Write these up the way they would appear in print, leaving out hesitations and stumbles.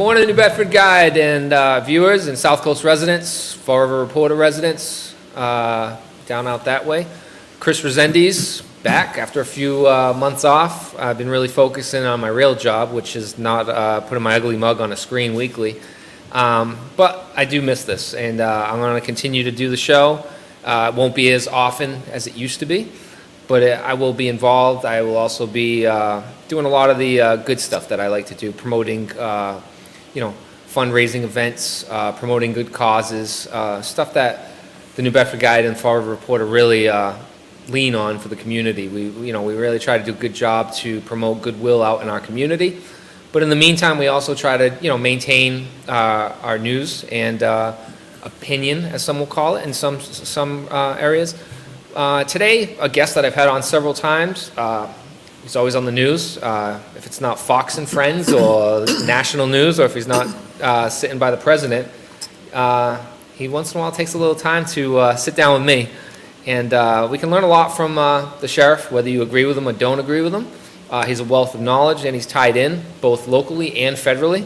morning, New Bedford Guide and viewers and South Coast residents, Fall River Reporter residents, down out that way. Chris Resendes back after a few months off. I've been really focusing on my real job, which is not putting my ugly mug on a screen weekly. But I do miss this, and I'm going to continue to do the show. It won't be as often as it used to be, but I will be involved. I will also be doing a lot of the good stuff that I like to do, promoting, fundraising events, promoting good causes, stuff that the New Bedford Guide and Fall River Reporter really lean on for the community. We really try to do a good job to promote goodwill out in our community. But in the meantime, we also try to, maintain our news and opinion, as some will call it, in some areas. Today, a guest that I've had on several times, he's always on the news. If it's not Fox and Friends or national news, or if he's not sitting by the president, he once in a while takes a little time to sit down with me. And we can learn a lot from the sheriff, whether you agree with him or don't agree with him. He's a wealth of knowledge, and he's tied in both locally and federally.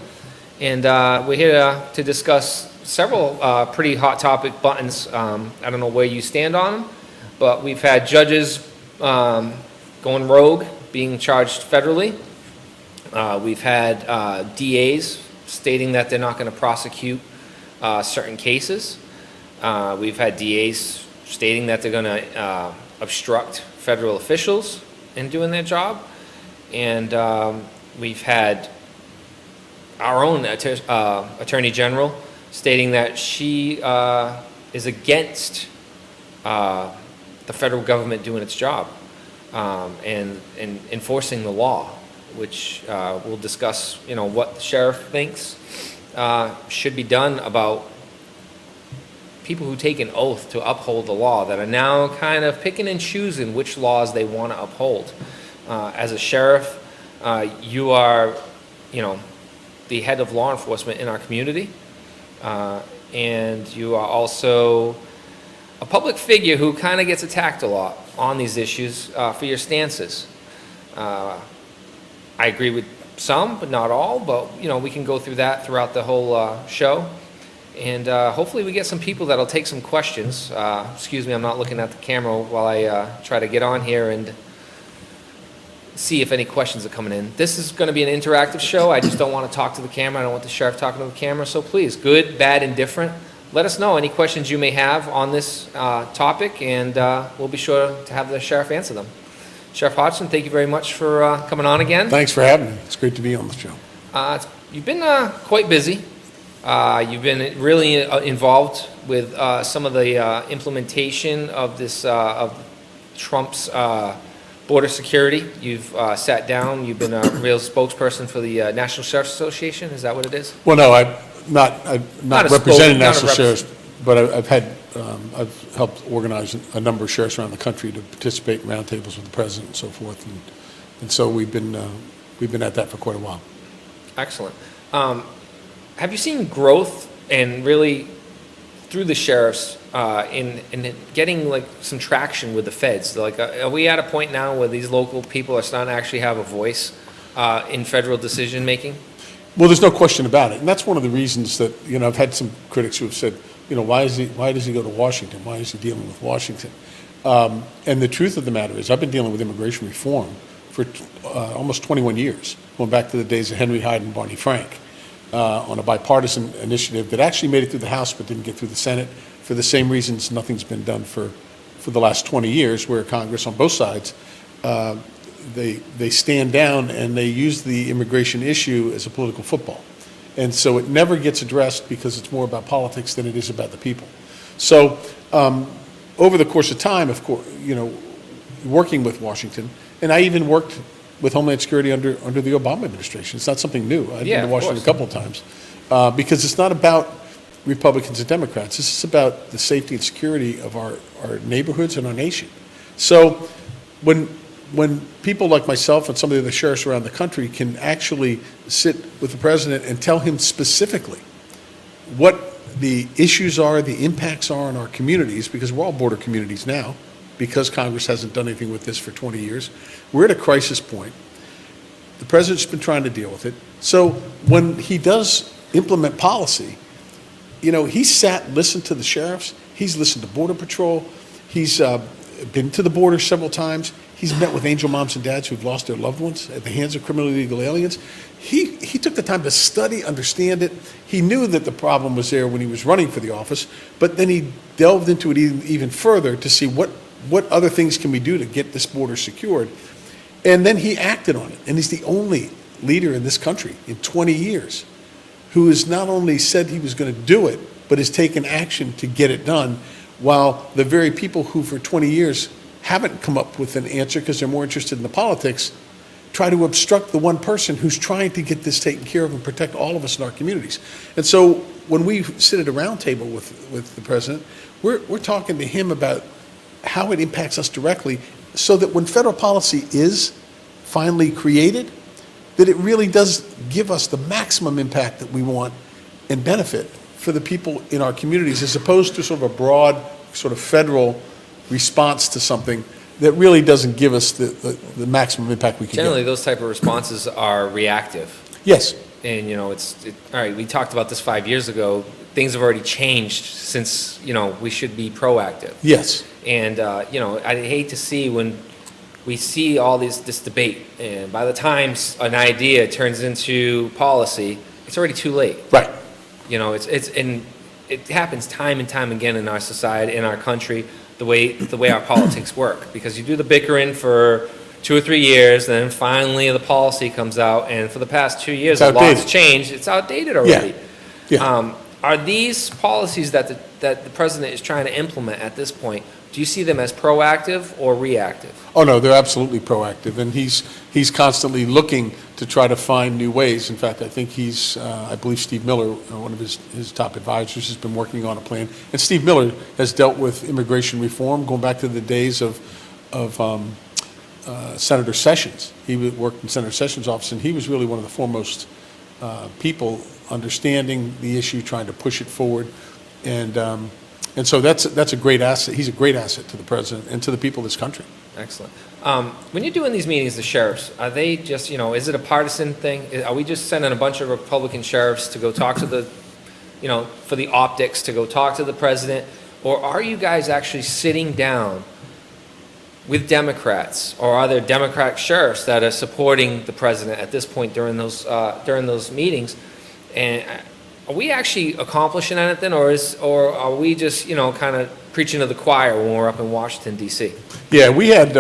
And we're here to discuss several pretty hot topic buttons. I don't know where you stand on them, but we've had judges going rogue, being charged federally. We've had DAs stating that they're not going to prosecute certain cases. We've had DAs stating that they're going to obstruct federal officials in doing their job. And we've had our own Attorney General stating that she is against the federal government doing its job and enforcing the law, which we'll discuss, what the sheriff thinks should be done about people who take an oath to uphold the law that are now kind of picking and choosing which laws they want to uphold. As a sheriff, you are, the head of law enforcement in our community, and you are also a public figure who kind of gets attacked a lot on these issues for your stances. I agree with some, but not all, but, we can go through that throughout the whole show. And hopefully we get some people that'll take some questions. Excuse me, I'm not looking at the camera while I try to get on here and see if any questions are coming in. This is going to be an interactive show. I just don't want to talk to the camera. I don't want the sheriff talking to the camera. So please, good, bad, indifferent, let us know any questions you may have on this topic, and we'll be sure to have the sheriff answer them. Sheriff Hodgson, thank you very much for coming on again. Thanks for having me. It's great to be on the show. You've been quite busy. You've been really involved with some of the implementation of this of Trump's border security. You've sat down. You've been a real spokesperson for the National Sheriff's Association. Is that what it is? Well, no, I'm not representing National Sheriffs, but I've helped organize a number of sheriffs around the country to participate in roundtables with the president and so forth, and so we've been at that for quite a while. Excellent. Have you seen growth and really through the sheriffs in getting like some traction with the feds? Like, are we at a point now where these local people are starting to actually have a voice in federal decision making? Well, there's no question about it, and that's one of the reasons that I've had some critics who have said, why does he go to Washington? Why is he dealing with Washington? And the truth of the matter is, I've been dealing with immigration reform for almost 21 years, going back to the days of Henry Hyde and Barney Frank. On a bipartisan initiative that actually made it through the House but didn't get through the Senate for the same reasons nothing's been done for the last 20 years, where Congress on both sides, they stand down and they use the immigration issue as a political football. And so it never gets addressed because it's more about politics than it is about the people. So over the course of time, of course, working with Washington, and I even worked with Homeland Security under the Obama administration. It's not something new. I've been to Washington a couple of times because it's not about Republicans and Democrats. This is about the safety and security of our neighborhoods and our nation. So when people like myself and some of the other sheriffs around the country can actually sit with the president and tell him specifically what the issues are, the impacts are in our communities, because we're all border communities now, because Congress hasn't done anything with this for 20 years. We're at a crisis point. The president's been trying to deal with it. So when he does implement policy, he's sat and listened to the sheriffs. He's listened to Border Patrol. He's been to the border several times. He's met with angel moms and dads who've lost their loved ones at the hands of criminally illegal aliens. He took the time to study, understand it. He knew that the problem was there when he was running for the office, but then he delved into it even further to see what other things can we do to get this border secured. And then he acted on it. And he's the only leader in this country in 20 years who has not only said he was going to do it, but has taken action to get it done, while the very people who for 20 years haven't come up with an answer because they're more interested in the politics try to obstruct the one person who's trying to get this taken care of and protect all of us in our communities. And so when we sit at a round table with the president, we're talking to him about how it impacts us directly, so that when federal policy is finally created, that it really does give us the maximum impact that we want and benefit for the people in our communities, as opposed to sort of a broad sort of federal response to something that really doesn't give us the maximum impact we can Generally, get. those type of responses are reactive. Yes. And, all right, we talked about this 5 years ago. Things have already changed since, we should be proactive. Yes. And, I hate to see when we see all this debate, and by the time an idea turns into policy, it's already too late. Right. And it happens time and time again in our society, in our country, the way our politics work. Because you do the bickering for 2 or 3 years, then finally the policy comes out, and for the past 2 years, the law's changed. It's outdated already. Yeah. Are these policies that the president is trying to implement at this point, do you see them as proactive or reactive? Oh, no, they're absolutely proactive, and he's constantly looking to try to find new ways. In fact, I think I believe Steve Miller, one of his top advisors, has been working on a plan. And Steve Miller has dealt with immigration reform going back to the days of Senator Sessions. He worked in Senator Sessions' office, and he was really one of the foremost people understanding the issue, trying to push it forward. And so that's a great asset. He's a great asset to the president and to the people of this country. Excellent. When you're doing these meetings, the sheriffs, are they just, is it a partisan thing? Are we just sending a bunch of Republican sheriffs to go talk to for the optics, to go talk to the president? Or are you guys actually sitting down with Democrats, or are there Democratic sheriffs that are supporting the president at this point during those meetings? And are we actually accomplishing anything, or are we just kind of preaching to the choir when we're up in Washington D.C.? Yeah, we had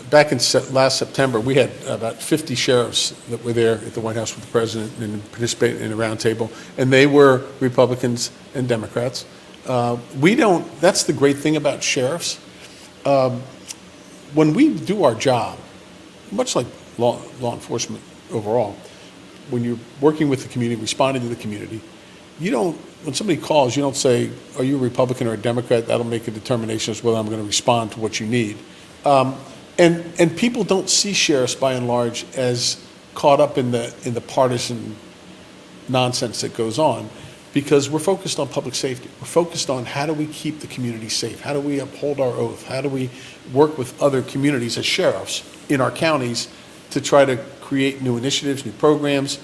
back in last September, we had about 50 sheriffs that were there at the White House with the president and participated in a roundtable, and they were Republicans and Democrats. That's the great thing about sheriffs. When we do our job, much like law enforcement overall, when you're working with the community, responding to the community, when somebody calls, you don't say, are you a Republican or a Democrat? That'll make a determination as to whether I'm going to respond to what you need. And people don't see sheriffs, by and large, as caught up in the partisan nonsense that goes on, because we're focused on public safety. We're focused on how do we keep the community safe? How do we uphold our oath? How do we work with other communities as sheriffs in our counties to try to create new initiatives, new programs,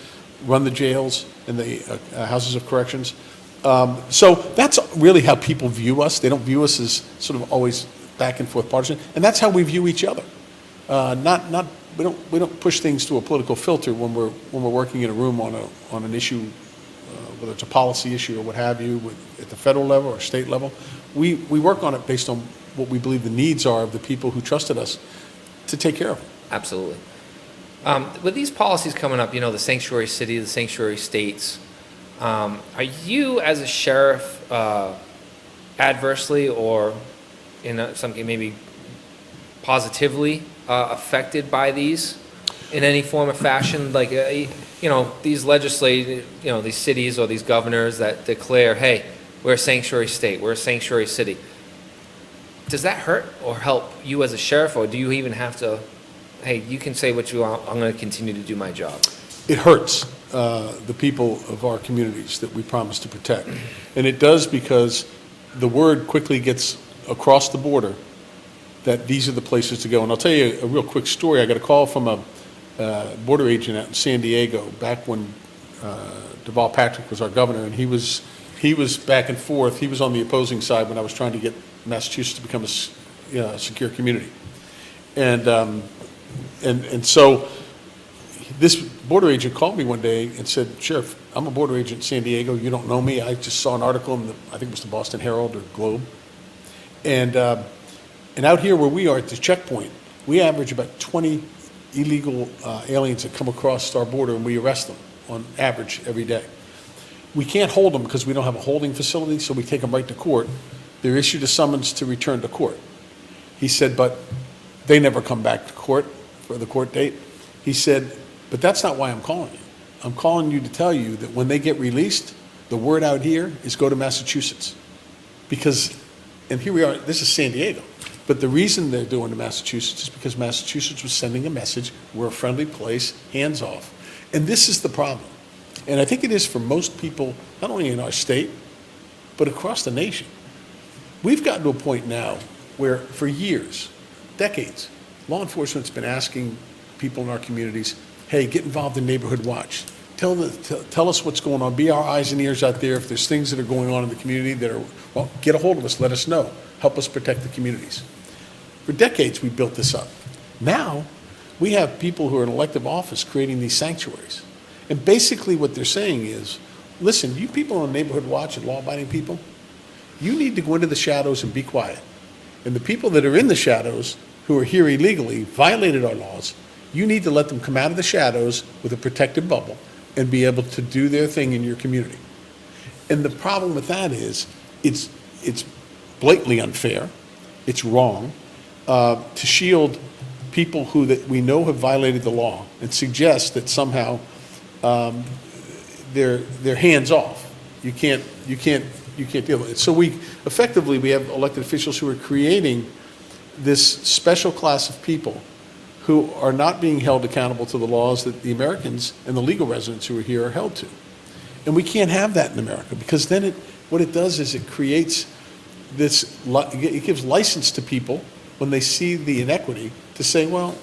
run the jails and the houses of corrections? So that's really how people view us. They don't view us as sort of always back and forth partisan, and that's how we view each other. We don't push things through a political filter when we're working in a room on an issue, whether it's a policy issue or what have you, at the federal level or state level. We work on it based on what we believe the needs are of the people who trusted us to take care of them. Absolutely. With these policies coming up, the sanctuary city, the sanctuary states, are you as a sheriff adversely or in some case maybe positively affected by these in any form or fashion? Like, these legislators, these cities or these governors that declare, hey, we're a sanctuary state, we're a sanctuary city. Does that hurt or help you as a sheriff, or do you even have to, hey, you can say what you want, I'm going to continue to do my job? It hurts the people of our communities that we promise to protect. And it does, because the word quickly gets across the border that these are the places to go. And I'll tell you a real quick story. I got a call from border agent out in San Diego back when Deval Patrick was our governor, and he was back and forth. He was on the opposing side when I was trying to get Massachusetts to become a secure community. And so this border agent called me one day and said, "Sheriff, I'm a border agent in San Diego. You don't know me. I just saw an article in I think it was the Boston Herald or Globe. And out here where we are at the checkpoint, we average about 20 illegal aliens that come across our border, and we arrest them on average every day. We can't hold them because we don't have a holding facility, so we take them right to court. They're issued a summons to return to court." He said, "But they never come back to court for the court date." He said, "But that's not why I'm calling you. I'm calling you to tell you that when they get released, the word out here is go to Massachusetts. Because," and here we are, this is San Diego, but the reason they're doing to Massachusetts is because Massachusetts was sending a message, we're a friendly place, hands off. And this is the problem. And I think it is for most people, not only in our state, but across the nation. We've gotten to a point now where for years, decades, law enforcement's been asking people in our communities, hey, get involved in Neighborhood Watch. Tell us what's going on. Be our eyes and ears out there. If there's things that are going on in the community that are, well, get a hold of us. Let us know. Help us protect the communities. For decades, we built this up. Now, we have people who are in elective office creating these sanctuaries. And basically what they're saying is, listen, you people on Neighborhood Watch and law-abiding people, you need to go into the shadows and be quiet. And the people that are in the shadows who are here illegally, violated our laws, you need to let them come out of the shadows with a protected bubble and be able to do their thing in your community. And the problem with that is it's blatantly unfair, it's wrong, to shield people who that we know have violated the law and suggest that somehow they're hands off. You can't deal with it. So we have elected officials who are creating this special class of people who are not being held accountable to the laws that the Americans and the legal residents who are here are held to. And we can't have that in America, because then what it does is it creates it gives license to people when they see the inequity to say, well,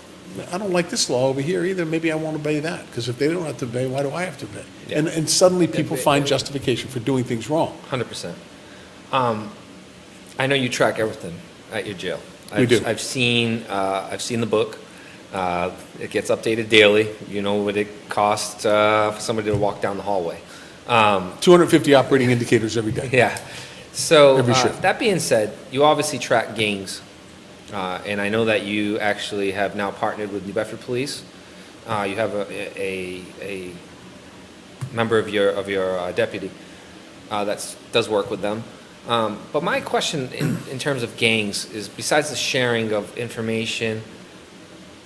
I don't like this law over here either, maybe I won't obey that, because if they don't have to obey, why do I have to obey? Yeah. And suddenly people find justification for doing things wrong. 100%. I know you track everything at your jail. We do. I've seen the book. It gets updated daily. You know what it costs for somebody to walk down the hallway. 250 operating indicators every day. Yeah. So every shift. That being said, you obviously track gangs, and I know that you actually have now partnered with New Bedford Police. You have a member of your deputy that does work with them. But my question in terms of gangs is, besides the sharing of information,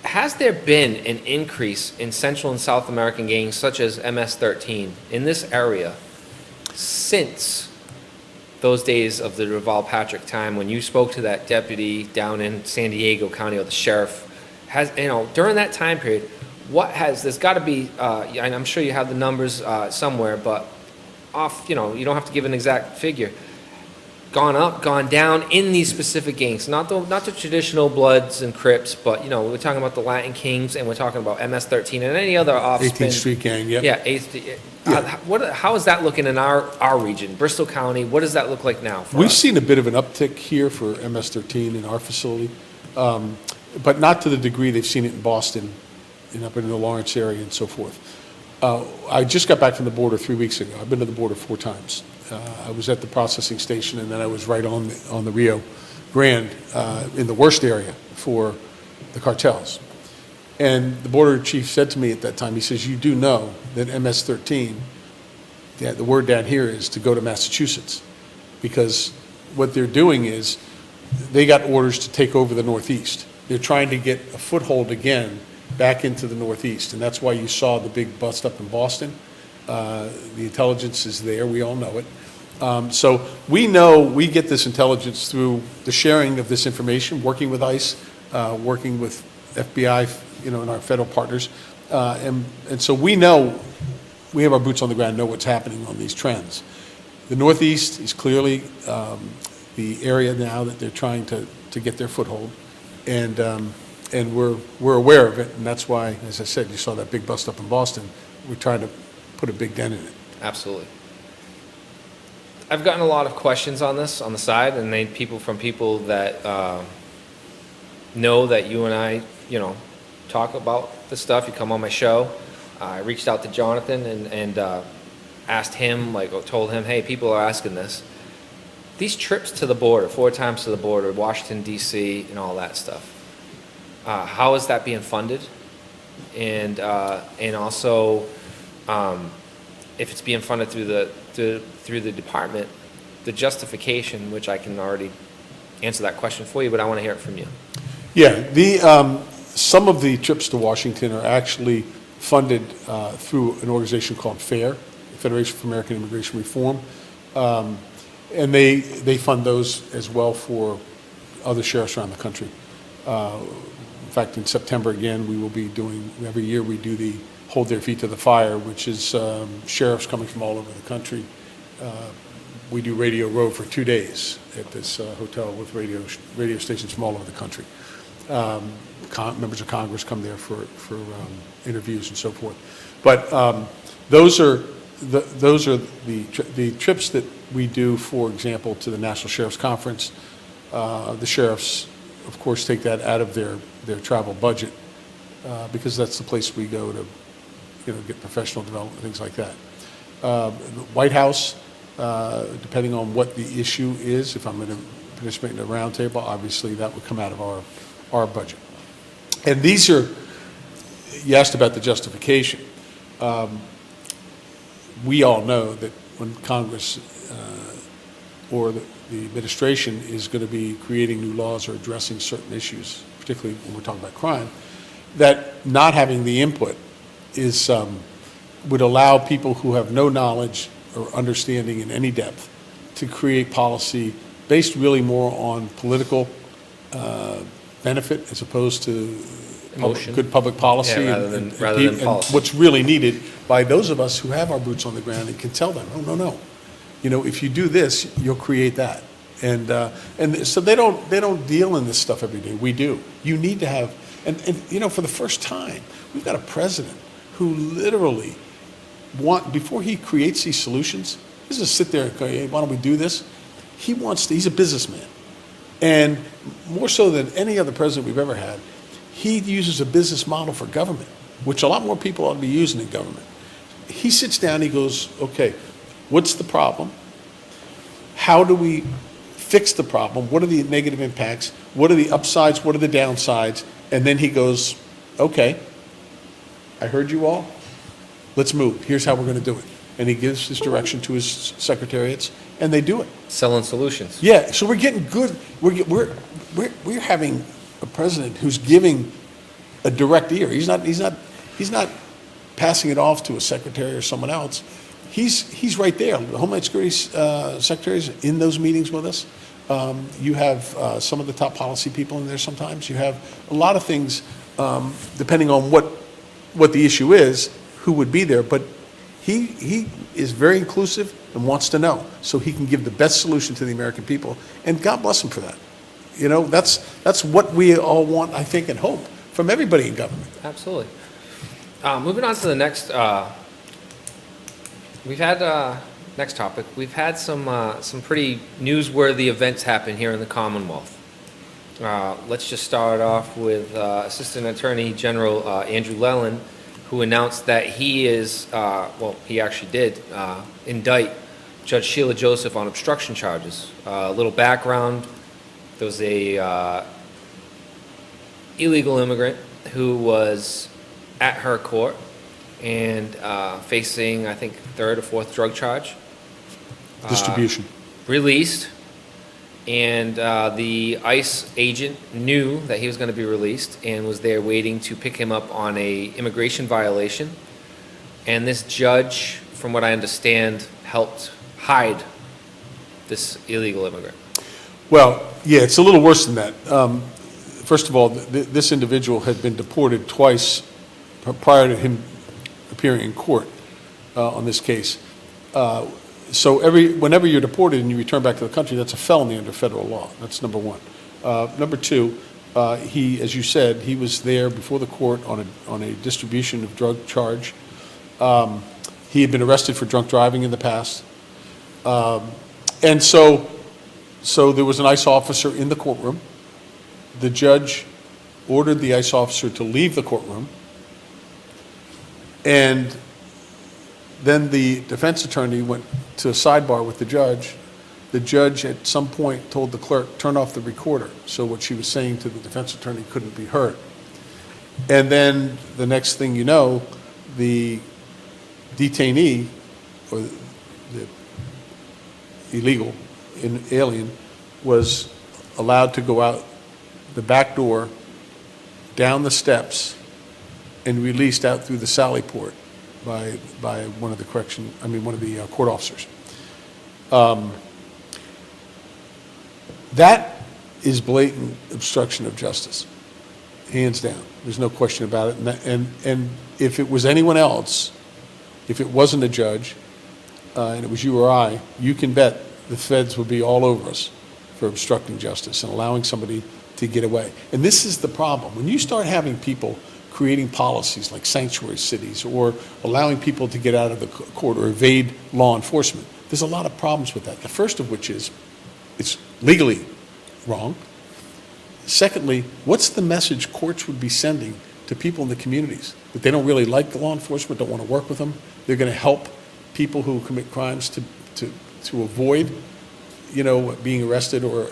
has there been an increase in Central and South American gangs such as MS-13 in this area since those days of the Deval Patrick time when you spoke to that deputy down in San Diego County, or the sheriff? During that time period, there's got to be, and I'm sure you have the numbers somewhere, but you don't have to give an exact figure, gone up, gone down in these specific gangs, not the traditional Bloods and Crips, but we're talking about the Latin Kings, and we're talking about MS-13 and any other off-spin. 18th Street Gang, yep. Yeah. How is that looking in our region, Bristol County? What does that look like now? We've seen a bit of an uptick here for MS-13 in our facility, but not to the degree they've seen it in Boston and up in the Lawrence area and so forth. I just got back from the border 3 weeks ago. I've been to the border 4 times. I was at the processing station, and then I was right on the Rio Grande in the worst area for the cartels. And the border chief said to me at that time, he says, you do know that MS-13, the word down here is to go to Massachusetts, because what they're doing is they got orders to take over the Northeast. They're trying to get a foothold again back into the Northeast, and that's why you saw the big bust up in Boston. The intelligence is there. We all know it. So we know we get this intelligence through the sharing of this information, working with ICE, working with FBI, and our federal partners. And so we know, we have our boots on the ground, know what's happening on these trends. The Northeast is clearly the area now that they're trying to get their foothold. And And we're aware of it, and that's why, as I said, you saw that big bust up in Boston. We're trying to put a big dent in it. Absolutely. I've gotten a lot of questions on this on the side, and people that know that you and I, talk about this stuff. You come on my show. I reached out to Jonathan and asked him, told him, hey, people are asking this. These trips to the border, 4 times to the border, Washington, D.C., and all that stuff, how is that being funded? And also, if it's being funded through the department, the justification, which I can already answer that question for you, but I want to hear it from you. Yeah, some of the trips to Washington are actually funded through an organization called FAIR, Federation for American Immigration Reform, and they fund those as well for other sheriffs around the country. In fact, in September again, we will be doing, every year we do the Hold Their Feet to the Fire, which is sheriffs coming from all over the country. We do Radio Row for 2 days at this hotel with radio stations from all over the country. Members of Congress come there for interviews and so forth. But those are the trips that we do, for example, to the National Sheriff's Conference. The sheriffs, of course, take that out of their travel budget because that's the place we go to, get professional development, things like that. The White House, depending on what the issue is, if I'm going to participate in a roundtable, obviously that would come out of our budget. And these are, you asked about the justification. We all know that when Congress or the administration is going to be creating new laws or addressing certain issues, particularly when we're talking about crime, that not having the input is would allow people who have no knowledge or understanding in any depth to create policy based really more on political benefit as opposed to good public policy, rather than policy. What's really needed by those of us who have our boots on the ground and can tell them, oh, no. If you do this, you'll create that. And so they don't deal in this stuff every day. We do. You need to have, and for the first time, we've got a president who literally before he creates these solutions, he doesn't sit there and go, hey, why don't we do this? He's a businessman. And more so than any other president we've ever had, he uses a business model for government, which a lot more people ought to be using in government. He sits down, he goes, okay, what's the problem? How do we fix the problem? What are the negative impacts? What are the upsides? What are the downsides? And then he goes, okay, I heard you all. Let's move. Here's how we're going to do it. And he gives his direction to his secretariats, and they do it. Selling solutions. Yeah, so we're getting good. We're having a president who's giving a direct ear. He's not passing it off to a secretary or someone else. He's right there. The Homeland Security Secretary is in those meetings with us. You have some of the top policy people in there sometimes. You have a lot of things, depending on what the issue is, who would be there. But he is very inclusive and wants to know, so he can give the best solution to the American people. And God bless him for that. That's what we all want, I think, and hope from everybody in government. Absolutely. Moving on to the next. Next topic. We've had some pretty newsworthy events happen here in the Commonwealth. Let's just start off with Assistant Attorney General Andrew Lelland, who announced that he actually did indict Judge Sheila Joseph on obstruction charges. A little background: there was a illegal immigrant who was at her court and facing, I think, 3rd or 4th drug charge. Distribution. Released, and the ICE agent knew that he was going to be released and was there waiting to pick him up on a immigration violation. And this judge, from what I understand, helped hide this illegal immigrant. Well, yeah, it's a little worse than that. First of all, this individual had been deported twice prior to him appearing in court on this case. So whenever you're deported and you return back to the country, that's a felony under federal law. That's number one. Number two, He, as you said, he was there before the court on a distribution of drug charge. He had been arrested for drunk driving in the past. And so there was an ICE officer in the courtroom. The judge ordered the ICE officer to leave the courtroom. And then the defense attorney went to a sidebar with the judge. The judge at some point told the clerk, turn off the recorder, so what she was saying to the defense attorney couldn't be heard. And then the next thing you know, the detainee, or the illegal alien, was allowed to go out the back door, down the steps, and released out through the sally port by one of the court officers. That is blatant obstruction of justice, hands down. There's no question about it. And if it was anyone else, if it wasn't a judge, and it was you or I, you can bet the feds would be all over us for obstructing justice and allowing somebody to get away. And this is the problem. When you start having people creating policies like sanctuary cities or allowing people to get out of the court or evade law enforcement, there's a lot of problems with that. The first of which is it's legally wrong. Secondly, what's the message courts would be sending to people in the communities? That they don't really like the law enforcement, don't want to work with them. They're going to help people who commit crimes to avoid, being arrested or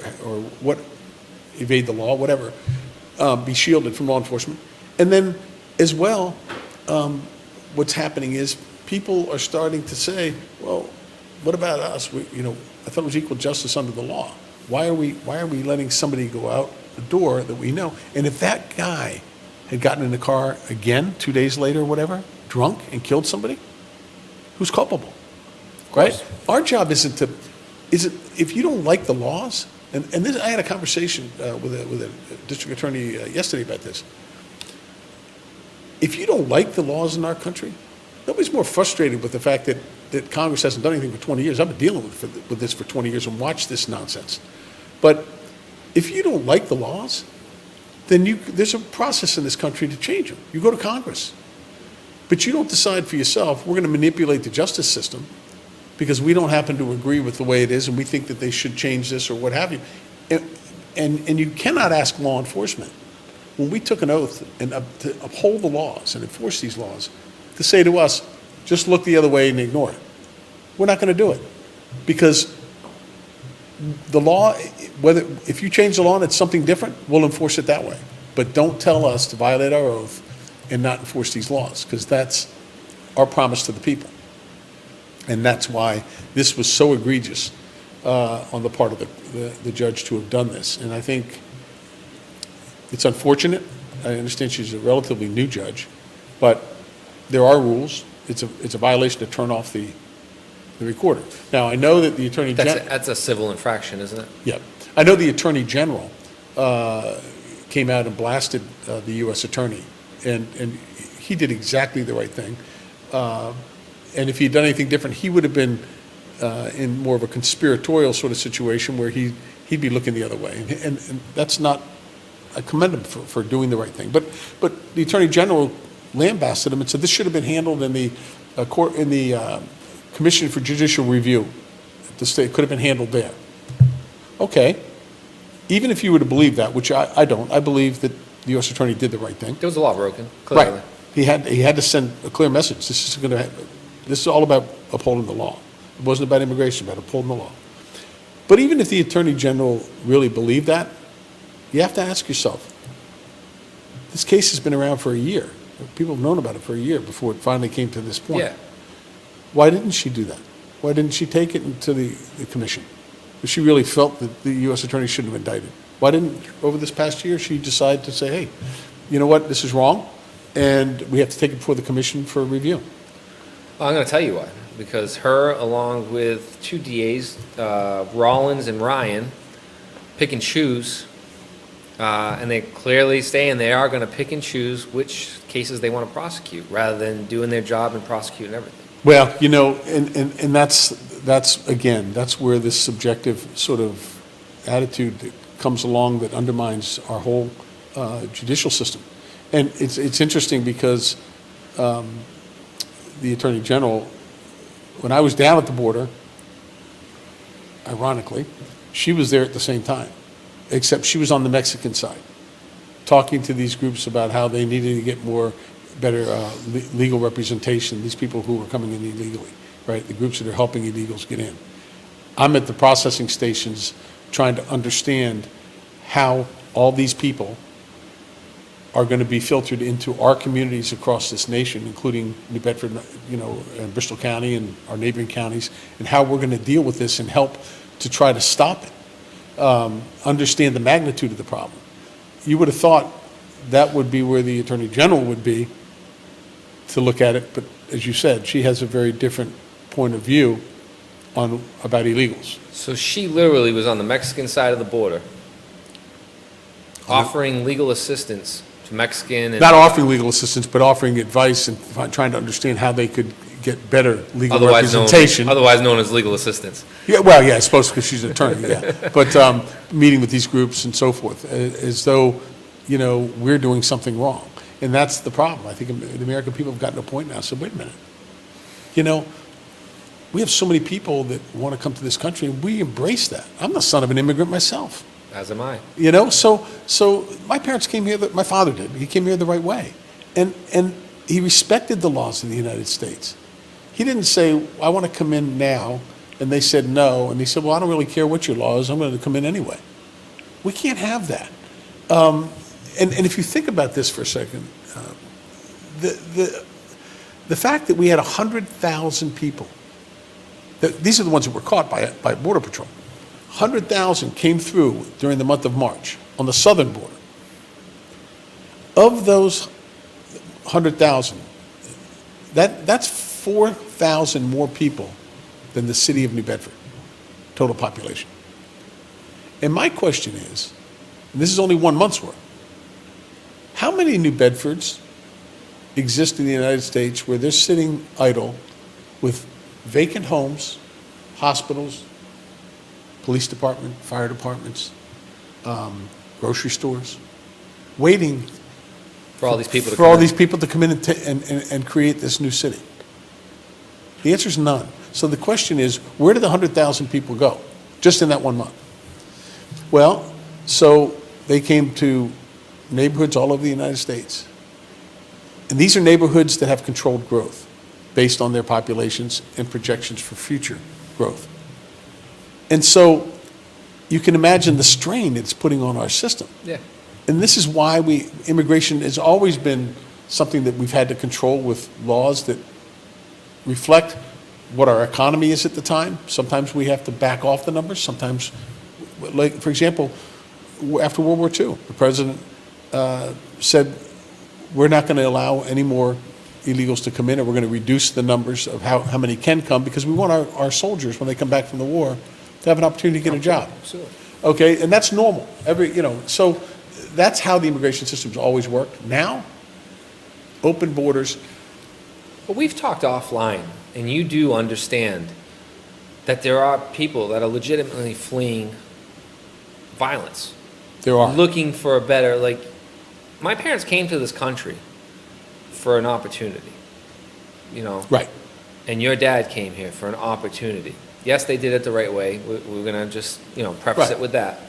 what, evade the law, whatever, be shielded from law enforcement. And then as well, what's happening is people are starting to say, well, what about us? I thought it was equal justice under the law. Why are we letting somebody go out the door that we know? And if that guy had gotten in the car again 2 days later or whatever, drunk and killed somebody, who's culpable, right? Our job if you don't like the laws, and this, I had a conversation with a district attorney yesterday about this. If you don't like the laws in our country, nobody's more frustrated with the fact that Congress hasn't done anything for 20 years. I've been dealing with this for 20 years and watched this nonsense. But if you don't like the laws, then there's a process in this country to change them. You go to Congress. But you don't decide for yourself, we're going to manipulate the justice system because we don't happen to agree with the way it is and we think that they should change this or what have you. And you cannot ask law enforcement, when we took an oath to uphold the laws and enforce these laws, to say to us, just look the other way and ignore it. We're not going to do it because the law, if you change the law and it's something different, we'll enforce it that way. But don't tell us to violate our oath and not enforce these laws, because that's our promise to the people. And that's why this was so egregious on the part of the judge to have done this. And I think it's unfortunate. I understand she's a relatively new judge, but there are rules. It's a violation to turn off the recorder. Now, I know that the Attorney General... That's a civil infraction, isn't it? Yeah. I know the Attorney General came out and blasted the U.S. Attorney, and he did exactly the right thing. And if he had done anything different, he would have been in more of a conspiratorial sort of situation where he'd be looking the other way. And that's not... I commend him for doing the right thing. But the Attorney General lambasted him and said this should have been handled in the court, in the Commission for Judicial Review. The state could have been handled there. Okay. Even if you were to believe that, which I don't, I believe that the U.S. Attorney did the right thing. There was a law broken, clearly. Right. He had to send a clear message. This is all about upholding the law. It wasn't about immigration, about upholding the law. But even if the Attorney General really believed that, you have to ask yourself, this case has been around for a year. People have known about it for a year before it finally came to this point. Yeah. Why didn't she do that? Why didn't she take it to the commission? If she really felt that the U.S. Attorney shouldn't have indicted. Why didn't, over this past year, she decide to say, hey, you know what, this is wrong, and we have to take it before the commission for review? Well, I'm going to tell you why. Because her, along with two DAs, Rollins and Ryan, pick and choose, and they clearly saying they are going to pick and choose which cases they want to prosecute, rather than doing their job and prosecuting everything. Well, and that's again, that's where this subjective sort of attitude that comes along that undermines our whole judicial system. And it's interesting because the Attorney General, when I was down at the border, ironically, she was there at the same time, except she was on the Mexican side, talking to these groups about how they needed to get better legal representation, these people who were coming in illegally, right? The groups that are helping illegals get in. I'm at the processing stations trying to understand how all these people are going to be filtered into our communities across this nation, including New Bedford, and Bristol County and our neighboring counties, and how we're going to deal with this and help to try to stop it, understand the magnitude of the problem. You would have thought that would be where the Attorney General would be to look at it, but as you said, she has a very different point of view about illegals. So she literally was on the Mexican side of the border, offering legal assistance to Mexican and Not offering legal assistance, but offering advice and trying to understand how they could get better legal representation. Otherwise known as legal assistance. Yeah, well, yeah, I suppose because she's an attorney, yeah. But meeting with these groups and so forth, as though, we're doing something wrong. And that's the problem. I think the American people have gotten to a point now, so wait a minute. We have so many people that want to come to this country, and we embrace that. I'm the son of an immigrant myself. As am I. So my parents came here, my father did. He came here the right way. And he respected the laws of the United States. He didn't say, I want to come in now, and they said no. And he said, well, I don't really care what your law is. I'm going to come in anyway. We can't have that. And if you think about this for a second, the fact that we had 100,000 people, these are the ones that were caught by Border Patrol. 100,000 came through during the month of March on the southern border. Of those 100,000, that's 4,000 more people than the city of New Bedford, total population. And my question is, and this is only 1 month's worth, how many New Bedfords exist in the United States where they're sitting idle with vacant homes, hospitals, police department, fire departments, grocery stores, waiting For all these people to come in and create this new city? The answer is none. So the question is, where did the 100,000 people go just in that 1 month? Well, so they came to neighborhoods all over the United States. And these are neighborhoods that have controlled growth based on their populations and projections for future growth. And so you can imagine the strain it's putting on our system. Yeah. And this is why immigration has always been something that we've had to control with laws that reflect what our economy is at the time. Sometimes we have to back off the numbers. Sometimes, like, for example, after World War II, the president said, we're not going to allow any more illegals to come in, and we're going to reduce the numbers of how many can come, because we want our soldiers, when they come back from the war, to have an opportunity to get a job. Absolutely. Okay, and that's normal. So that's how the immigration system's always worked. Now, open borders. But we've talked offline, and you do understand that there are people that are legitimately fleeing violence. There are. Looking for a better, my parents came to this country for an opportunity, Right. and your dad came here for an opportunity. Yes, they did it the right way. We're going to just, preface Right. it with that.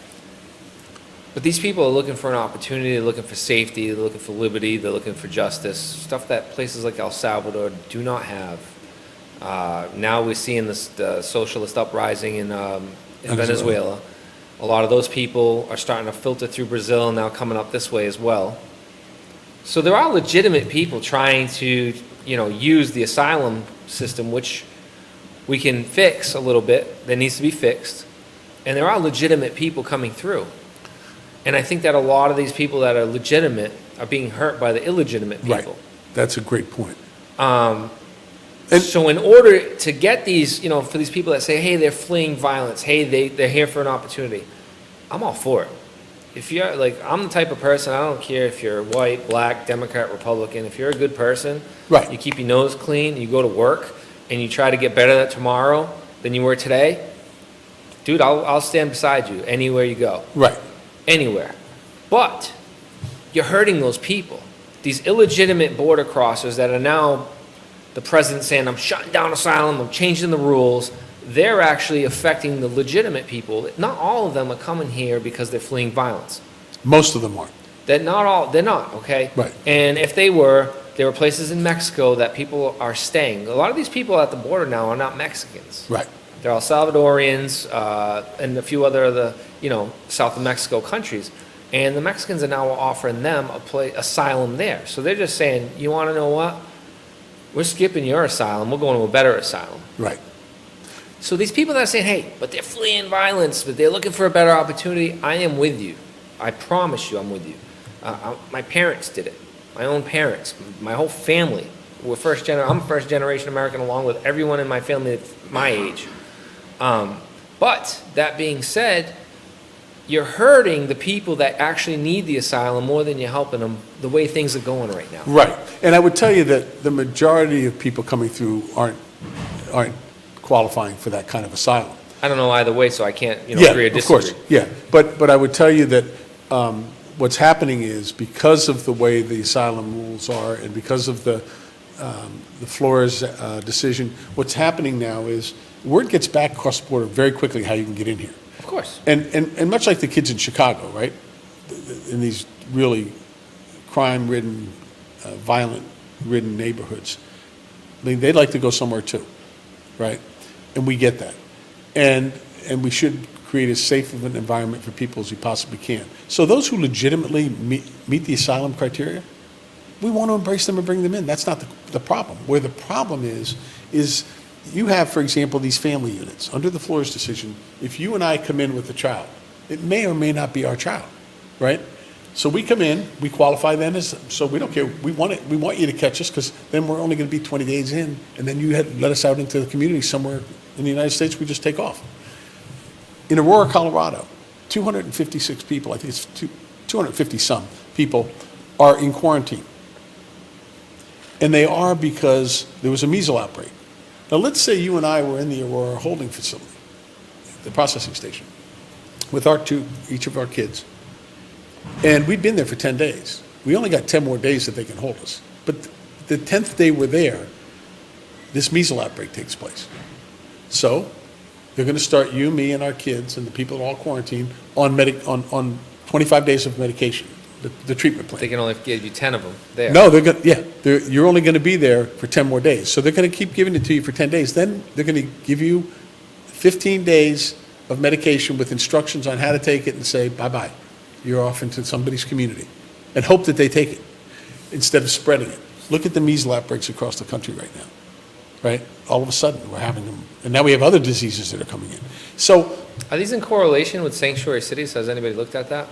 But these people are looking for an opportunity, they're looking for safety, they're looking for liberty, they're looking for justice, stuff that places like El Salvador do not have. Now we're seeing the socialist uprising in Venezuela. A lot of those people are starting to filter through Brazil and now coming up this way as well. So there are legitimate people trying to, use the asylum system, which we can fix a little bit, that needs to be fixed. And there are legitimate people coming through. And I think that a lot of these people that are legitimate are being hurt by the illegitimate people. Right. That's a great point. So in order to get these, for these people that say, hey, they're fleeing violence, hey, they're here for an opportunity, I'm all for it. If you're, I'm the type of person, I don't care if you're white, black, Democrat, Republican, if you're a good person, Right. you keep your nose clean, you go to work, and you try to get better tomorrow than you were today, dude, I'll stand beside you anywhere you go. Right. Anywhere. But you're hurting those people. These illegitimate border crossers that are now the president saying, I'm shutting down asylum, I'm changing the rules. They're actually affecting the legitimate people. Not all of them are coming here because they're fleeing violence. Most of them aren't. They're not, okay? Right. And if they were, there were places in Mexico that people are staying. A lot of these people at the border now are not Mexicans. Right. They're El Salvadorians, and a few other of the, South of Mexico countries. And the Mexicans are now offering them asylum there. So they're just saying, you want to know what? We're skipping your asylum. We're going to a better asylum. Right. So these people that are saying, hey, but they're fleeing violence, but they're looking for a better opportunity, I am with you. I promise you I'm with you. My parents did it. My own parents. My whole family. I'm a first-generation American along with everyone in my family that's my age. But that being said, you're hurting the people that actually need the asylum more than you're helping them the way things are going right now. Right. And I would tell you that the majority of people coming through aren't qualifying for that kind of asylum. I don't know either way, so I can't agree or disagree. Of course. Yeah. But I would tell you that what's happening is because of the way the asylum rules are and because of the Flores decision, what's happening now is word gets back across the border very quickly how you can get in here. Of course. And much like the kids in Chicago, right? In these really crime-ridden, violent-ridden neighborhoods. I mean, they'd like to go somewhere too, right? And we get that. And we should create as safe of an environment for people as we possibly can. So those who legitimately meet the asylum criteria, we want to embrace them and bring them in. That's not the problem. Where the problem is you have, for example, these family units. Under the Flores decision, if you and I come in with a child, it may or may not be our child, right? So we come in, we qualify then as, so we don't care. We want you to catch us because then we're only going to be 20 days in, and then you let us out into the community somewhere in the United States, we just take off. In Aurora, Colorado, 256 people, I think it's 250 some people are in quarantine. And they are because there was a measles outbreak. Now, let's say you and I were in the Aurora holding facility, the processing station, with each of our kids. And we'd been there for 10 days. We only got 10 more days that they can hold us. But the 10th day we're there, this measles outbreak takes place. So they're going to start you, me, and our kids, and the people that are all quarantined on 25 days of medication, the treatment plan. They can only give you 10 of them there. No, you're only going to be there for 10 more days. So they're going to keep giving it to you for 10 days. Then they're going to give you 15 days of medication with instructions on how to take it and say, bye-bye. You're off into somebody's community. And hope that they take it instead of spreading it. Look at the measles outbreaks across the country right now, right? All of a sudden, we're having them. And now we have other diseases that are coming in. So, are these in correlation with sanctuary cities? Has anybody looked at that?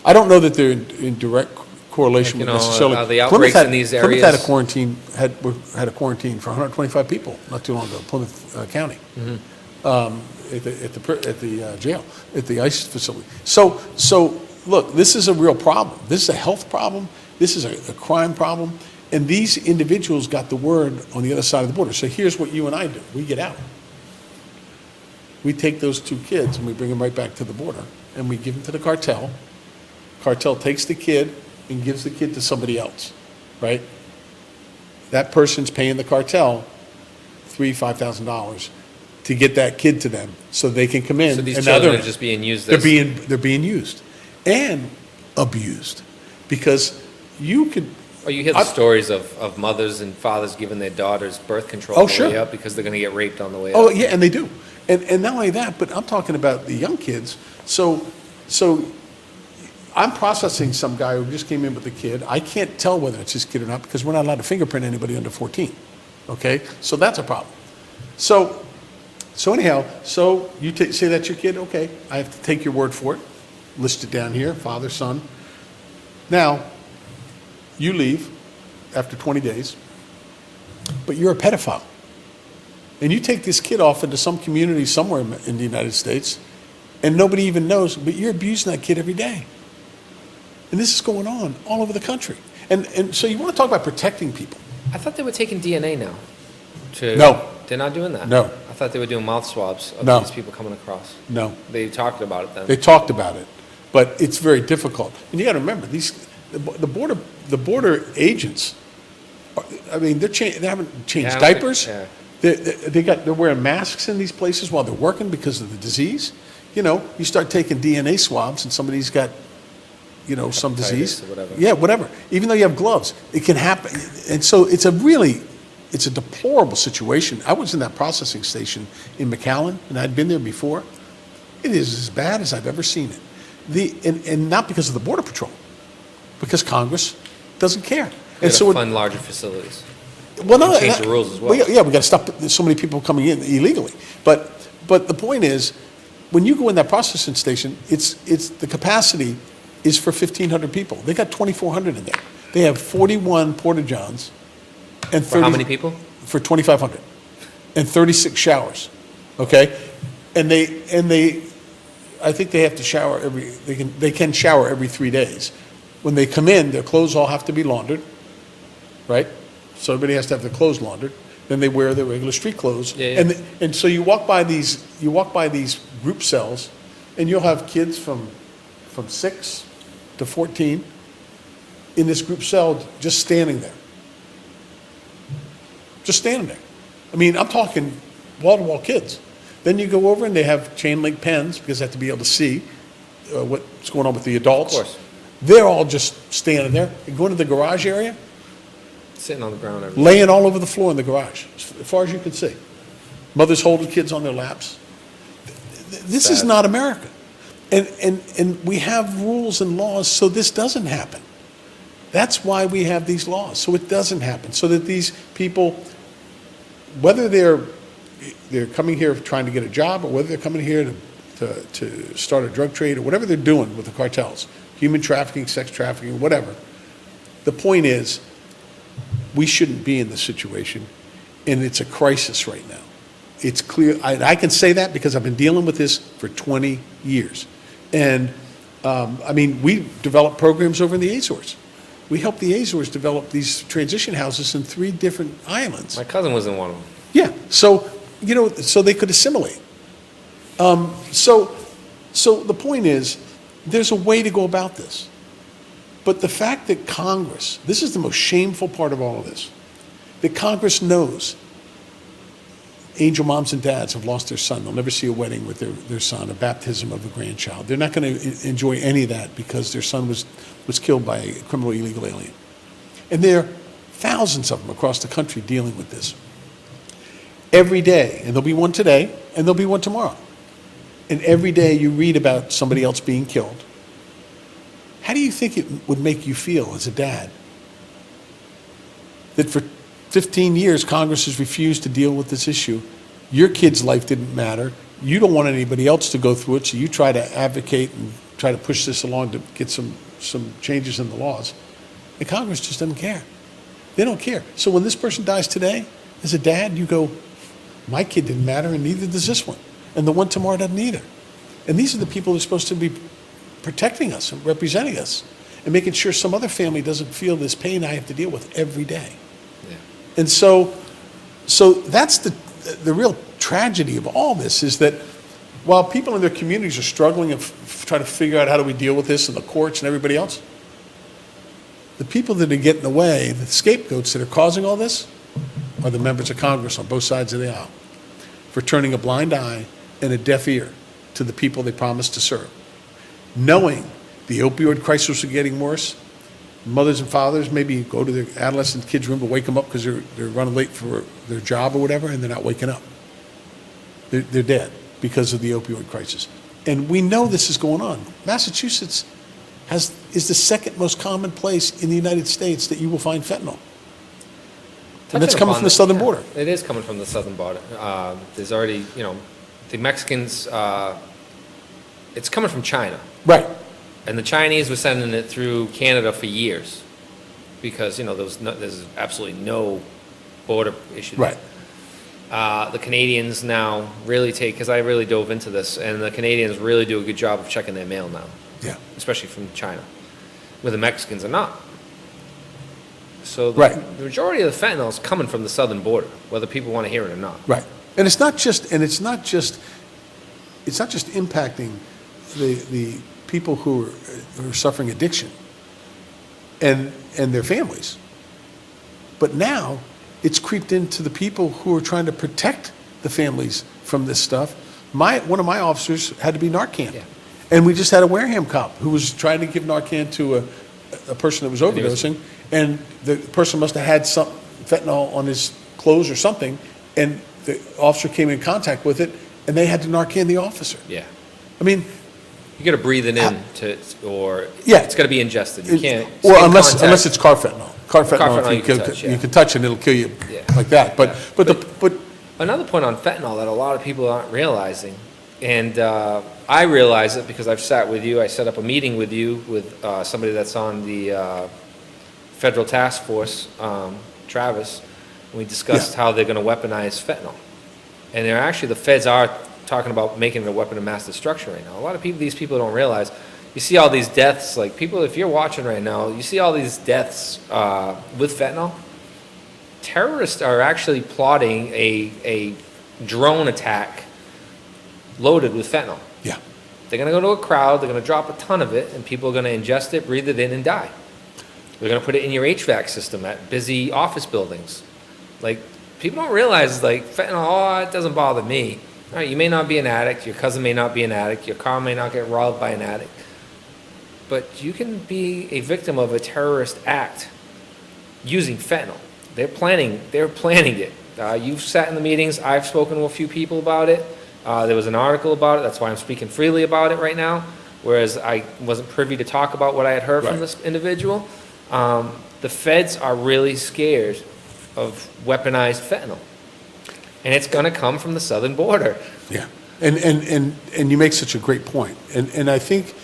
I don't know that they're in direct correlation with necessarily. The outbreaks in these areas. Plymouth had a quarantine for 125 people not too long ago. Plymouth County, at the jail, at the ICE facility. So look, this is a real problem. This is a health problem. This is a crime problem. And these individuals got the word on the other side of the border. So here's what you and I do: we get out. We take those two kids and we bring them right back to the border, and we give them to the cartel. Cartel takes the kid and gives the kid to somebody else, right? That person's paying the cartel $5,000 to get that kid to them so they can come in. So these children are just being used. They're being used and abused because you could. Oh, you hear the stories of mothers and fathers giving their daughters birth control Oh, on the sure. way up because they're going to get raped on the way up. Oh, yeah, and they do. And not only that, but I'm talking about the young kids. So I'm processing some guy who just came in with a kid. I can't tell whether it's his kid or not because we're not allowed to fingerprint anybody under 14. Okay? So that's a problem. So anyhow, you say that's your kid? Okay. I have to take your word for it. List it down here, father, son. Now, you leave after 20 days, but you're a pedophile. And you take this kid off into some community somewhere in the United States, and nobody even knows, but you're abusing that kid every day. And this is going on all over the country. And so you want to talk about protecting people. I thought they were taking DNA now. No. They're not doing that? No. I thought they were doing mouth swabs of these people coming across. No. They talked about it then. They talked about it, but it's very difficult. And you got to remember, these The border agents, I mean, they haven't changed Yeah, I don't diapers. think- They're wearing masks in these places while they're working because of the disease. You know, you start taking DNA swabs and somebody's got, some Hepatitis disease. or whatever. Yeah, whatever. Even though you have gloves, it can happen. And so it's a deplorable situation. I was in that processing station in McAllen, and I'd been there before. It is as bad as I've ever seen it. And not because of the Border Patrol, because Congress doesn't care. We And gotta so fund larger facilities. well, no, and change the rules as well. Yeah, we got to stop so many people coming in illegally. But the point is, when you go in that processing station, it's the capacity is for 1,500 people. They got 2,400 in there. They have 41 porta johns and 30 For how many people? for 2,500 and 36 showers. Okay, and they I think they have to shower they can shower every 3 days. When they come in, their clothes all have to be laundered, right? So everybody has to have their clothes laundered. Then they wear their regular street clothes. Yeah, yeah. And so you walk by these group cells, and you'll have kids from 6 to 14 in this group cell just standing there. Just standing there. I mean, I'm talking wall-to-wall kids. Then you go over and they have chain link pens because they have to be able to see what's going on with the adults. Of course. They're all just standing there. You go into the garage area, Sitting on the ground every day. laying all over the floor in the garage, as far as you can see. Mothers holding kids on their laps. This is Sad. not America. And we have rules and laws so this doesn't happen. That's why we have these laws, so it doesn't happen. So that these people, whether they're coming here trying to get a job or whether they're coming here to start a drug trade or whatever they're doing with the cartels, human trafficking, sex trafficking, whatever, the point is, we shouldn't be in this situation, and it's a crisis right now. It's clear, I can say that because I've been dealing with this for 20 years. And, I mean, we developed programs over in the Azores. We helped the Azores develop these transition houses in 3 different islands. My cousin was in one of them. Yeah, so, so they could assimilate. So the point is, there's a way to go about this. But the fact that Congress, this is the most shameful part of all of this, that Congress knows angel moms and dads have lost their son. They'll never see a wedding with their son, a baptism of a grandchild. They're not going to enjoy any of that because their son was killed by a criminal illegal alien. And there are thousands of them across the country dealing with this. Every day, and there'll be one today, and there'll be one tomorrow. And every day you read about somebody else being killed. How do you think it would make you feel as a dad that for 15 years Congress has refused to deal with this issue? Your kid's life didn't matter. You don't want anybody else to go through it, so you try to advocate and try to push this along to get some changes in the laws. And Congress just doesn't care. They don't care. So when this person dies today, as a dad, you go, my kid didn't matter, and neither does this one. And the one tomorrow doesn't either. And these are the people who are supposed to be protecting us and representing us and making sure some other family doesn't feel this pain I have to deal with every day. Yeah. And so that's the real tragedy of all this, is that while people in their communities are struggling and trying to figure out how do we deal with this, and the courts and everybody else, the people that are getting in the way, the scapegoats that are causing all this, are the members of Congress on both sides of the aisle for turning a blind eye and a deaf ear to the people they promised to serve. Knowing the opioid crisis was getting worse, mothers and fathers maybe go to their adolescent kids' room to wake them up because they're running late for their job or whatever, and they're not waking up. They're dead because of the opioid crisis. And we know this is going on. Massachusetts is the second most common place in the United States that you will find fentanyl. And that's coming from the southern border. It is coming from the southern border. There's already, the Mexicans, it's coming from China. Right. And the Chinese were sending it through Canada for years because, there's absolutely no border issue. Right. The Canadians now really because I really dove into this, and the Canadians really do a good job of checking their mail now. Yeah. Especially from China, where the Mexicans are not. So Right. the majority of the fentanyl is coming from the southern border, whether people want to hear it or not. Right. And it's not just impacting the people who are suffering addiction. and their families. But now it's creeped into the people who are trying to protect the families from this stuff. One of my officers had to be Narcan. Yeah. And we just had a Wareham cop who was trying to give Narcan to a person that was overdosing, and the person must have had some fentanyl on his clothes or something, and the officer came in contact with it, and they had to Narcan the officer. Yeah. I mean, You got to breathe it in or Yeah. it's got to be ingested. You can't. Or skin unless contact. it's car fentanyl. Car fentanyl, fentanyl if you can touch, yeah. you can touch it, and it'll kill you Yeah. like that. But Yeah. but Another point on fentanyl that a lot of people aren't realizing, and I realize it because I've sat with you, I set up a meeting with you, with somebody that's on the federal task force, Travis, and we discussed how they're going to weaponize fentanyl. And they're actually, the feds are talking about making it a weapon of mass destruction right now. A lot of people, these people don't realize, you see all these deaths, like people, if you're watching right now, you see all these deaths with fentanyl. Terrorists are actually plotting a drone attack loaded with fentanyl. yeah, They're going to go to a crowd, they're going to drop a ton of it, and people are going to ingest it, breathe it in, and die. They're going to put it in your HVAC system at busy office buildings. Like, people don't realize, like, fentanyl, oh, it doesn't bother me. All right, you may not be an addict, your cousin may not be an addict, your car may not get robbed by an addict, but you can be a victim of a terrorist act using fentanyl. They're planning it. You've sat in the meetings, I've spoken to a few people about it. There was an article about it, that's why I'm speaking freely about it right now, whereas I wasn't privy to talk about what I had heard from this individual. The feds are really scared of weaponized fentanyl, and it's going to come from the southern border. yeah. And you make such a great point. And I think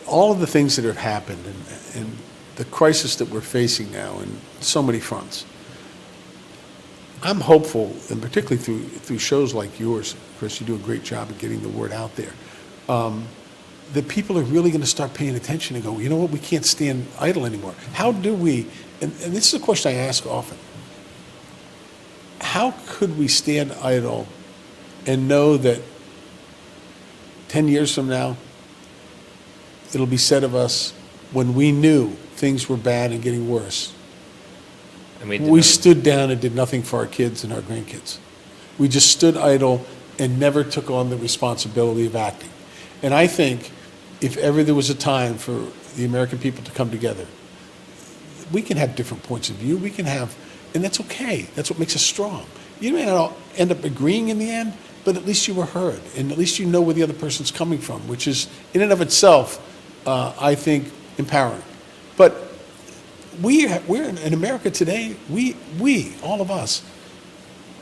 all of the things that have happened and the crisis that we're facing now in so many fronts, I'm hopeful, and particularly through shows like yours, Chris, you do a great job of getting the word out there, that people are really going to start paying attention and go, you know what, we can't stand idle anymore. How do we, and this is a question I ask often, how could we stand idle and know that 10 years from now, it'll be said of us, when we knew things were bad and getting worse, And we stood down and did nothing for our kids and our grandkids. We just stood idle and never took on the responsibility of acting. And I think if ever there was a time for the American people to come together, we can have different points of view. We can have, and that's okay. That's what makes us strong. You may not end up agreeing in the end, but at least you were heard, and at least you know where the other person's coming from, which is, in and of itself, I think, empowering. But we're in America today, we, all of us,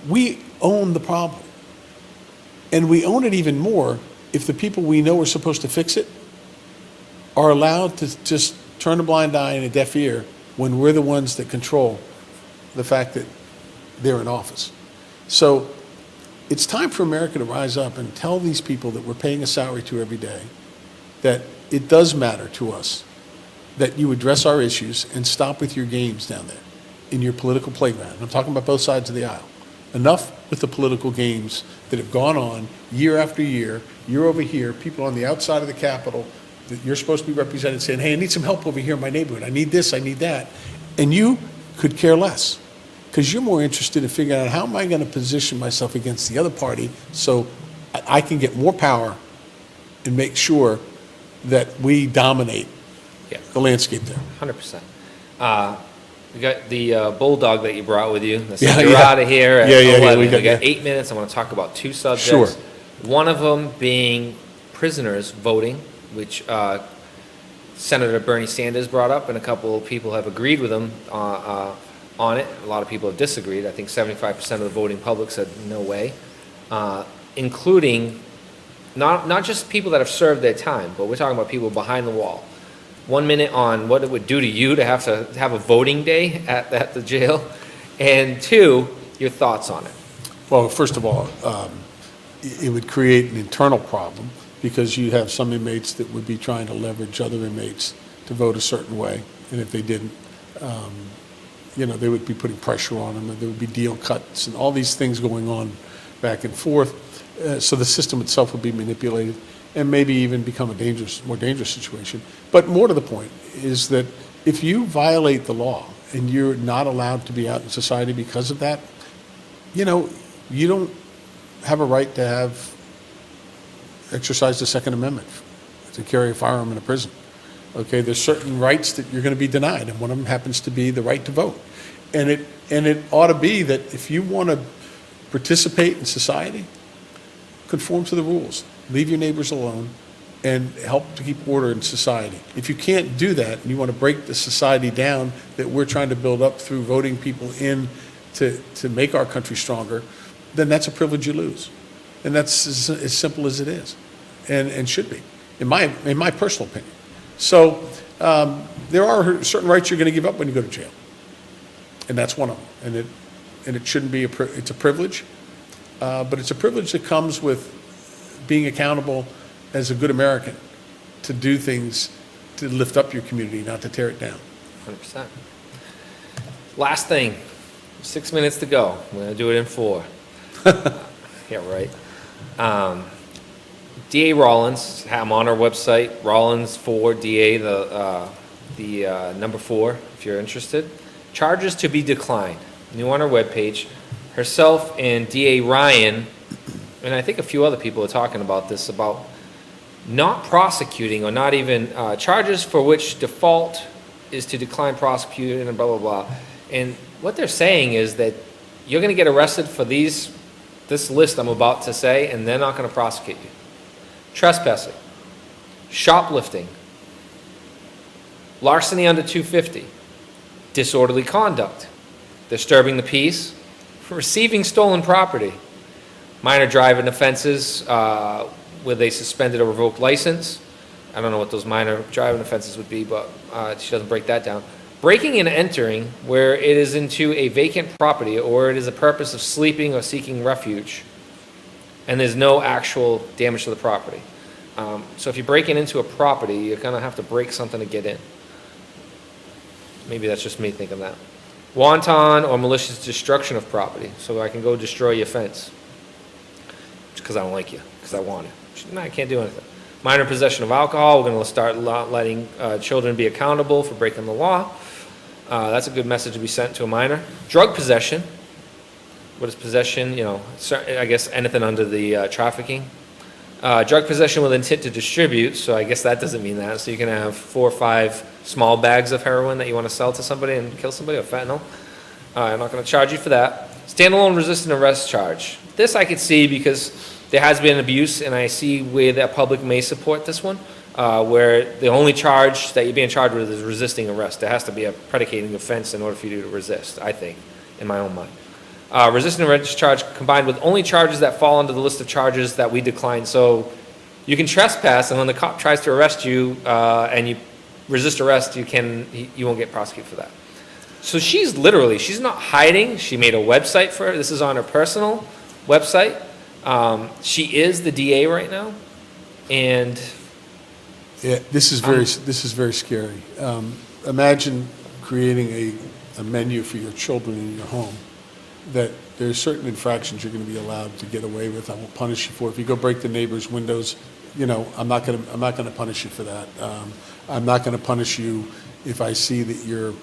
we own the problem. And we own it even more if the people we know are supposed to fix it are allowed to just turn a blind eye and a deaf ear when we're the ones that control the fact that they're in office. So it's time for America to rise up and tell these people that we're paying a salary to every day that it does matter to us that you address our issues and stop with your games down there in your political playground. I'm talking about both sides of the aisle. Enough with the political games that have gone on year after year over here, people on the outside of the Capitol that you're supposed to be represented saying, hey, I need some help over here in my neighborhood. I need this, I need that. And you could care less because you're more interested in figuring out how am I going to position myself against the other party so I can get more power and make sure that we dominate the landscape there. 100%. We got the bulldog that you brought with you. Yeah, You're out of here at 11. We We got 8 minutes. I want to talk about two subjects. Sure. One of them being prisoners voting, which Senator Bernie Sanders brought up, and a couple of people have agreed with him on it. A lot of people have disagreed. I think 75% of the voting public said no way, including not just people that have served their time, but we're talking about people behind the wall. 1 minute on what it would do to you to have a voting day at the jail, and two, your thoughts on it. Well, first of all, it would create an internal problem because you have some inmates that would be trying to leverage other inmates to vote a certain way, and if they didn't, they would be putting pressure on them, and there would be deal cuts and all these things going on back and forth. So the system itself would be manipulated. and maybe even become a more dangerous situation. But more to the point is that if you violate the law and you're not allowed to be out in society because of that, you don't have a right to exercise the Second Amendment, to carry a firearm in a prison. Okay, there's certain rights that you're going to be denied, and one of them happens to be the right to vote. And it ought to be that if you want to participate in society, conform to the rules, leave your neighbors alone, and help to keep order in society. If you can't do that, and you want to break the society down that we're trying to build up through voting people in to make our country stronger, then that's a privilege you lose. And that's as simple as it is, and should be, in my personal opinion. So there are certain rights you're going to give up when you go to jail, and that's one of them. And it shouldn't be it's a privilege, but it's a privilege that comes with being accountable as a good American to do things to lift up your community, not to tear it down. 100%. Last thing, 6 minutes to go. We're going to do it in 4. Yeah, right. DA Rollins, I'm on our website, Rollins 4 DA, the number 4, if you're interested. Charges to be declined. New on our webpage. Herself and DA Ryan, and I think a few other people are talking about this, about not prosecuting or not even charges for which default is to decline prosecuting and blah, blah, blah. And what they're saying is that you're going to get arrested for this list I'm about to say, and they're not going to prosecute you. Trespassing, shoplifting, larceny under 250, disorderly conduct, disturbing the peace, receiving stolen property, minor driving offenses with a suspended or revoked license. I don't know what those minor driving offenses would be, but she doesn't break that down. Breaking and entering where it is into a vacant property or it is a purpose of sleeping or seeking refuge, and there's no actual damage to the property. So if you're breaking into a property, you're going to have to break something to get in. Maybe that's just me thinking that. Wanton or malicious destruction of property. So I can go destroy your fence because I don't like you, because I want it. No, I can't do anything. Minor possession of alcohol. We're going to start letting children be accountable for breaking the law. That's a good message to be sent to a minor. Drug possession. What is possession? I guess anything under the trafficking. Drug possession with intent to distribute, so I guess that doesn't mean that. So you can have 4 or 5 small bags of heroin that you want to sell to somebody and kill somebody, or fentanyl. I'm not going to charge you for that. Standalone resistant arrest charge. This I could see because there has been abuse, and I see where the public may support this one, where the only charge that you're being charged with is resisting arrest. There has to be a predicating offense in order for you to resist, I think, in my own mind. Resisting arrest charge combined with only charges that fall under the list of charges that we decline. So you can trespass, and when the cop tries to arrest you and you resist arrest, you won't get prosecuted for that. So she's not hiding. She made a website for it. This is on her personal website. She is the DA right now, and yeah, this is very scary. Imagine creating a menu for your children in your home, that there's certain infractions you're going to be allowed to get away with. I won't punish you for it. If you go break the neighbor's windows, I'm not going to punish you for that. I'm not going to punish you if I see that you're,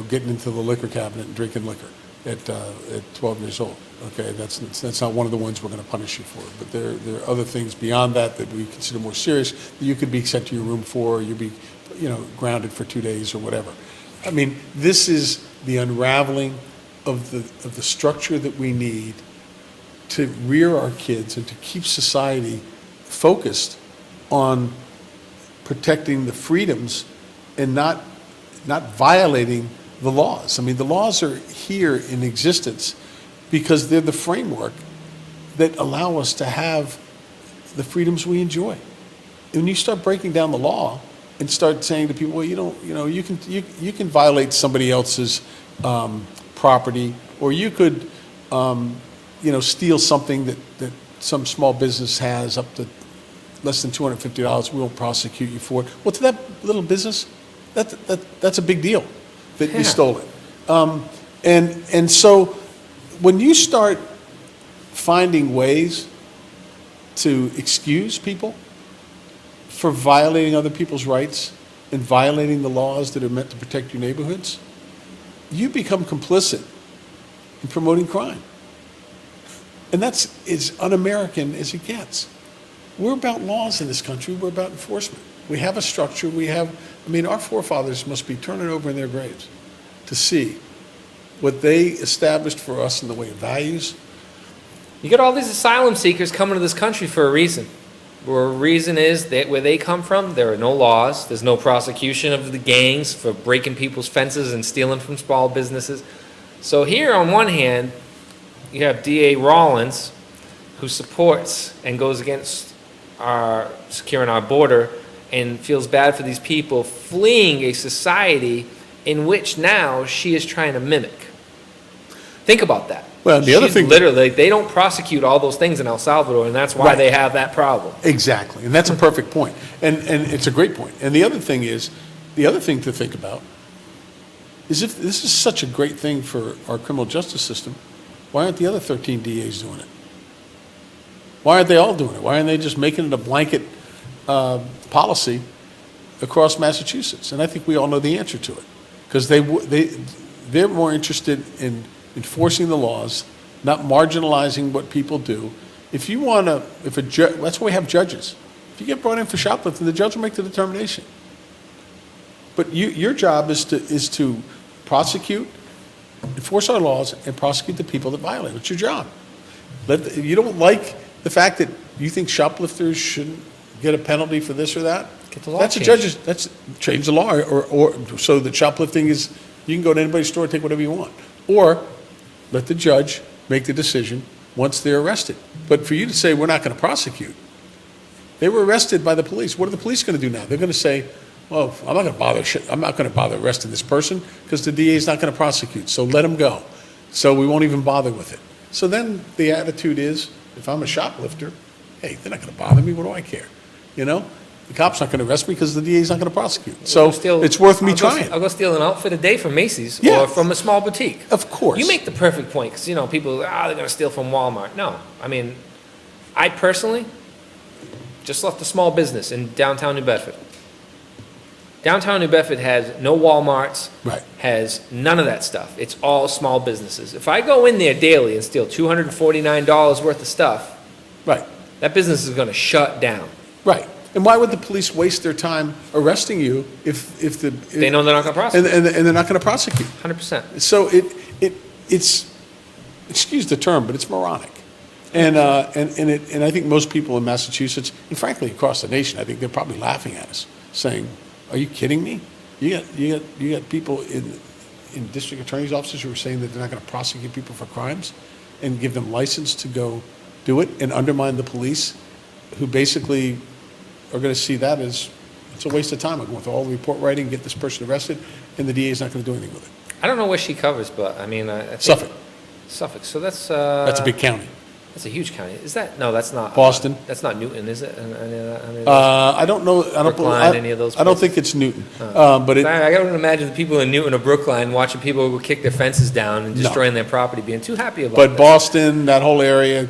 getting into the liquor cabinet and drinking liquor at 12 years old. Okay, that's not one of the ones we're going to punish you for. But there are other things beyond that we consider more serious that you could be sent to your room for, or you'd be, grounded for 2 days or whatever. I mean, this is the unraveling of the structure that we need to rear our kids and to keep society focused on protecting the freedoms and not violating the laws. I mean, the laws are here in existence because they're the framework that allow us to have the freedoms we enjoy. And when you start breaking down the law and start saying to people, well, you can violate somebody else's property, or you could, steal something that some small business has up to less than $250. We won't prosecute you for it. Well, to that little business, that's a big deal that you stole it. And so when you start finding ways to excuse people for violating other people's rights and violating the laws that are meant to protect your neighborhoods, you become complicit in promoting crime. And that's as un-American as it gets. We're about laws in this country. We're about enforcement. We have a structure. Our forefathers must be turning over in their graves to see what they established for us in the way of values. You got all these asylum seekers coming to this country for a reason. The reason is that where they come from, there are no laws. There's no prosecution of the gangs for breaking people's fences and stealing from small businesses. So here, on one hand, you have D.A. Rollins, who supports and goes against our securing our border and feels bad for these people fleeing a society in which now she is trying to mimic. Think about that. Well, the other thing, literally, they don't prosecute all those things in El Salvador, and that's why right. they have that problem. Exactly, and that's a perfect point, and it's a great point. And the other thing to think about is, if this is such a great thing for our criminal justice system, why aren't the other 13 DAs doing it? Why aren't they all doing it? Why aren't they just making it a blanket policy across Massachusetts? And I think we all know the answer to it, because they're more interested in enforcing the laws, not marginalizing what people do. If you want to, that's why we have judges. If you get brought in for shoplifting, the judge will make the determination. But your job is to prosecute, enforce our laws, and prosecute the people that violate. It's your job. You don't like the fact that you think shoplifters shouldn't get a penalty for this or that? Get the law That's changed. a judge's. That's change the law, or so that shoplifting is, you can go to anybody's store and take whatever you want, or let the judge make the decision once they're arrested. But for you to say we're not going to prosecute, they were arrested by the police. What are the police going to do now? They're going to say, well, I'm not going to bother arresting this person because the DA is not going to prosecute. So let him go. So we won't even bother with it. So then the attitude is, if I'm a shoplifter, hey, they're not going to bother me. What do I care? The cop's not going to arrest me because the DA's not going to prosecute. So it's worth me trying. I'll go steal an outfit a day from Macy's Yeah. or from a small boutique. Of course. You make the perfect point, because, people, they're going to steal from Walmart. No. I personally just left a small business in downtown New Bedford. Downtown New Bedford has no Walmarts, Right. has none of that stuff. It's all small businesses. If I go in there daily and steal $249 worth of stuff, Right. that business is going to shut down. Right. And why would the police waste their time arresting you if They know they're not going to prosecute. and they're not going to prosecute? 100%. So it's excuse the term, but it's moronic. And I think most people in Massachusetts, and frankly across the nation, I think they're probably laughing at us, saying, "Are you kidding me? You got people in district attorney's offices who are saying that they're not going to prosecute people for crimes and give them license to go do it and undermine the police, who basically are going to see that as it's a waste of time. I'm going through all the report writing, get this person arrested, and the DA is not going to do anything with it." I don't know where she covers, but I think Suffolk. Suffolk. So that's That's a big county. That's a huge county. Is that? No, that's not Boston. That's not Newton, is it? I don't know. Brookline, any of those I don't places? think it's Newton. But I gotta imagine the people in Newton or Brookline watching people kick their fences down and destroying their property, being too happy about it. But Boston, that whole area,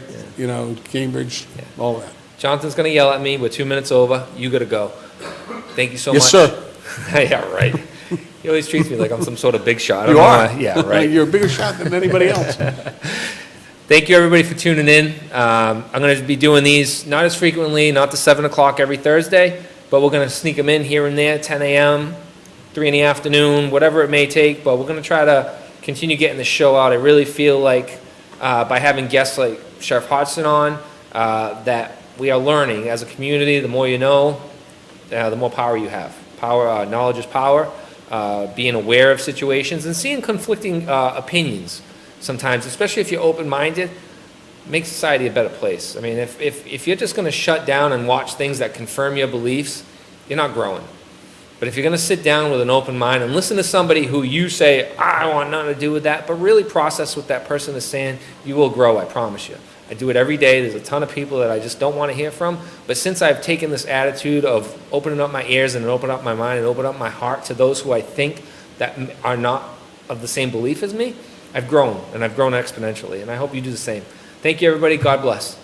Cambridge, all that. Jonathan's gonna yell at me. We're 2 minutes over. You gotta go. Thank you so Yes, much. sir. Yeah, right. He always treats me like I'm some sort of big shot. I don't You know are. why. Yeah, right. You're a bigger shot than anybody else. Thank you, everybody, for tuning in. I'm going to be doing these not as frequently, not to 7 o'clock every Thursday, but we're going to sneak them in here and there, 10 a.m., 3 in the afternoon, whatever it may take. But we're going to try to continue getting the show out. I really feel like by having guests like Sheriff Hodgson on, that we are learning as a community. The more you know, the more power you have. Knowledge is power. Being aware of situations and seeing conflicting opinions sometimes, especially if you're open-minded, makes society a better place. I mean, if you're just going to shut down and watch things that confirm your beliefs, you're not growing. But if you're going to sit down with an open mind and listen to somebody who you say, I want nothing to do with that, but really process what that person is saying, you will grow, I promise you. I do it every day. There's a ton of people that I just don't want to hear from. But since I've taken this attitude of opening up my ears and opening up my mind and opening up my heart to those who I think that are not of the same belief as me, I've grown, and I've grown exponentially. And I hope you do the same. Thank you, everybody. God bless.